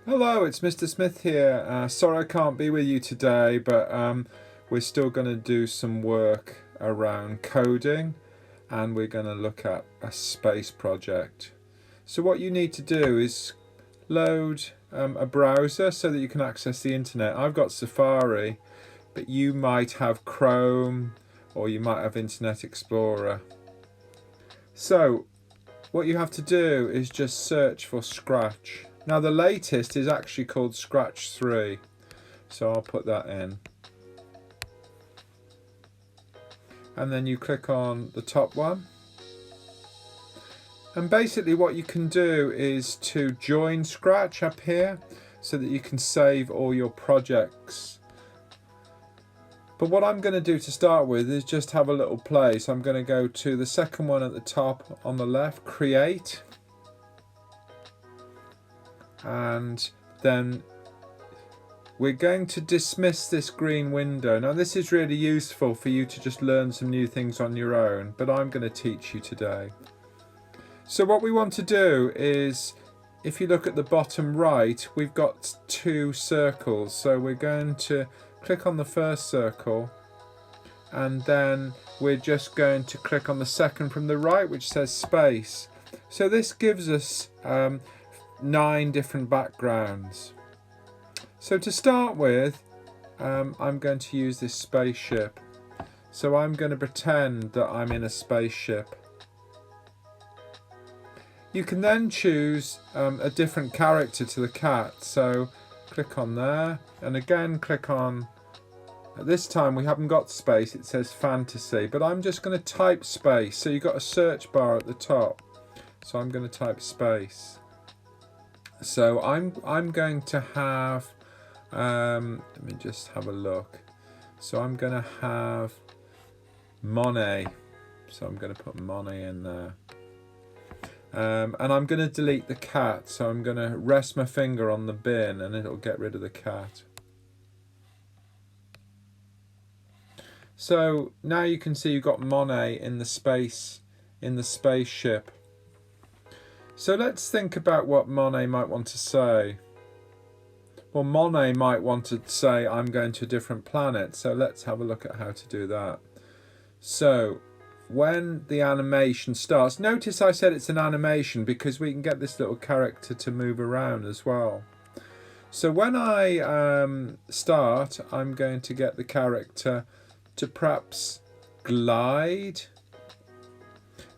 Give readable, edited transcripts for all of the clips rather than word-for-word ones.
Hello, it's Mr. Smith here. Sorry I can't be with you today, but we're still going to do some work around coding and we're going to look at a space project. So what you need to do is load a browser so that you can access the internet. I've got Safari, but you might have Chrome or you might have Internet Explorer. So what you have to do is just search for Scratch. Now the latest is actually called Scratch 3, so I'll put that in. And then you click on the top one. And basically what you can do is to join Scratch up here so that you can save all your projects. But what I'm going to do to start with is just have a little play. So I'm going to go to the second one at the top on the left, Create. And then we're going to dismiss this green window. Now this is really useful for you to just learn some new things on your own, but I'm going to teach you today. So what we want to do is, if you look at the bottom right, we've got two circles. So we're going to click on the first circle and then we're just going to click on the second from the right, which says space. So this gives us 9 different backgrounds. So to start with, I'm going to use this spaceship. So I'm going to pretend that I'm in a spaceship. You can then choose a different character to the cat. So click on there and again click on, at this time we haven't got space, it says fantasy, but I'm just going to type space. So you've got a search bar at the top. So I'm going to type space. So I'm going to have, let me just have a look. So I'm going to have Monet. So I'm going to put Monet in there. And I'm going to delete the cat. So I'm going to rest my finger on the bin and it'll get rid of the cat. So now you can see you've got Monet in the spaceship. So let's think about what Monet might want to say. Well, Monet might want to say, I'm going to a different planet. So let's have a look at how to do that. So when the animation starts, notice I said it's an animation because we can get this little character to move around as well. So when I start, I'm going to get the character to perhaps glide.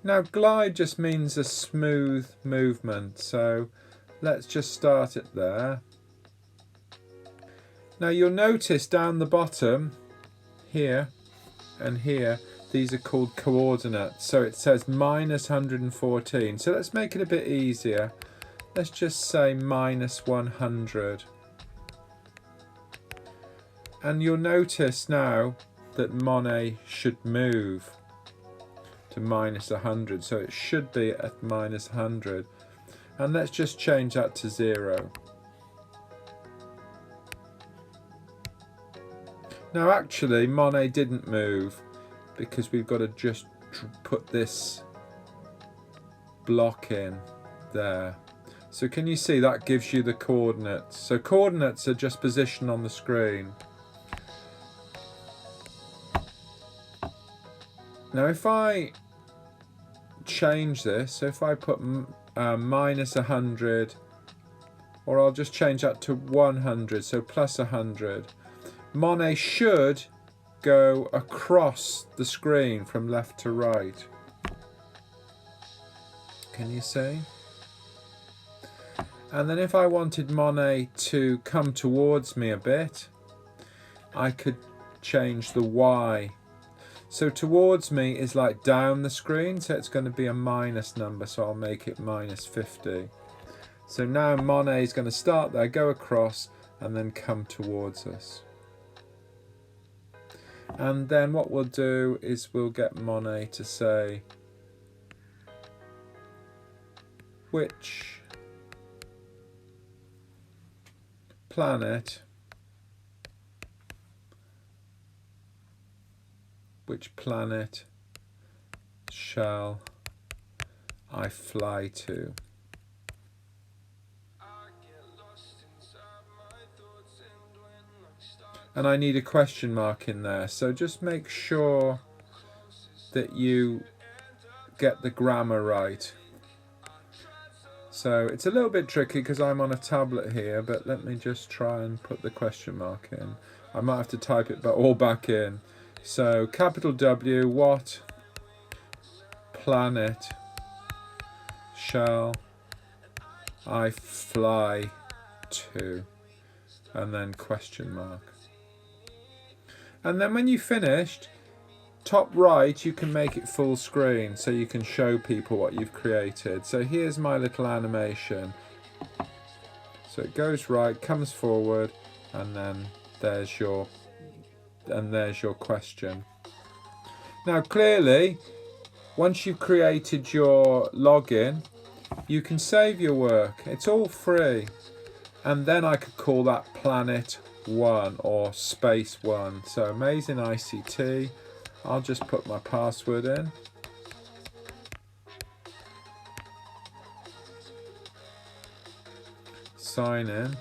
Now glide just means a smooth movement, so let's just start it there. Now you'll notice down the bottom here and here, these are called coordinates. So it says minus 114. So let's make it a bit easier. Let's just say minus 100. And you'll notice now that Monet should move to minus 100, so it should be at minus 100, and let's just change that to 0. Now actually Monet didn't move because we've got to just put this block in there. So can you see that gives you the coordinates? So coordinates are just position on the screen. Now if I change this, so if I put minus 100, or I'll just change that to 100, so plus 100, Monet should go across the screen from left to right. Can you see? And then if I wanted Monet to come towards me a bit, I could change the Y. So towards me is like down the screen, so it's going to be a minus number, so I'll make it minus 50. So now Monet is going to start there, go across, and then come towards us. And then what we'll do is we'll get Monet to say, which planet shall I fly to? and I need a question mark in there. So just make sure that you get the grammar right. So it's a little bit tricky because I'm on a tablet here, but let me just try and put the question mark in. I might have to type it all back in. So capital W, what planet shall I fly to? And then question mark. And then when you've finished, top right, you can make it full screen so you can show people what you've created. So here's my little animation. So it goes right, comes forward, and then there's your question. Now clearly, once you've created your login, you can save your work. It's all free. And then I could call that Planet 1 or Space 1. So Amazing ICT. I'll just put my password in. Sign in.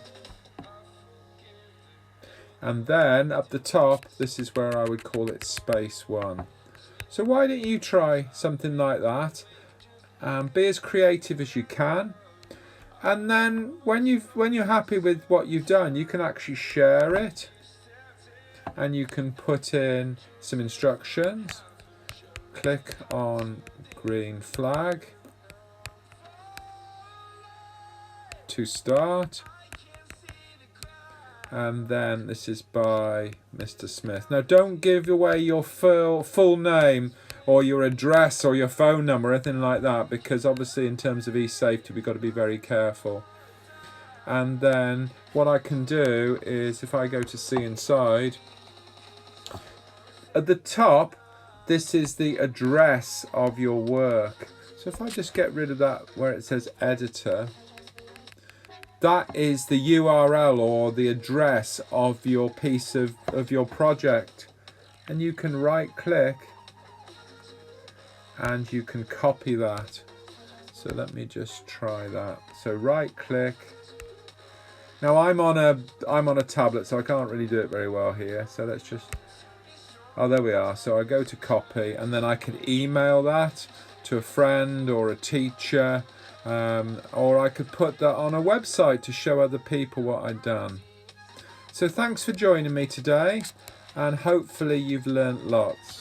And then up the top, this is where I would call it Space 1. So why don't you try something like that? Be as creative as you can. And then when you're happy with what you've done, you can actually share it. And you can put in some instructions. Click on green flag to start. And then this is by Mr. Smith. Now don't give away your full name or your address or your phone number or anything like that, because obviously in terms of e-safety we've got to be very careful. And then what I can do is, if I go to see inside, at the top this is the address of your work. So if I just get rid of that where it says editor, that is the URL or the address of your piece of your project. And you can right click and you can copy that. So let me just try that. So right click. Now I'm on a tablet, so I can't really do it very well here. So let's just, oh, there we are. So I go to copy, and then I can email that to a friend or a teacher. Or I could put that on a website to show other people what I'd done. So thanks for joining me today, and hopefully you've learnt lots.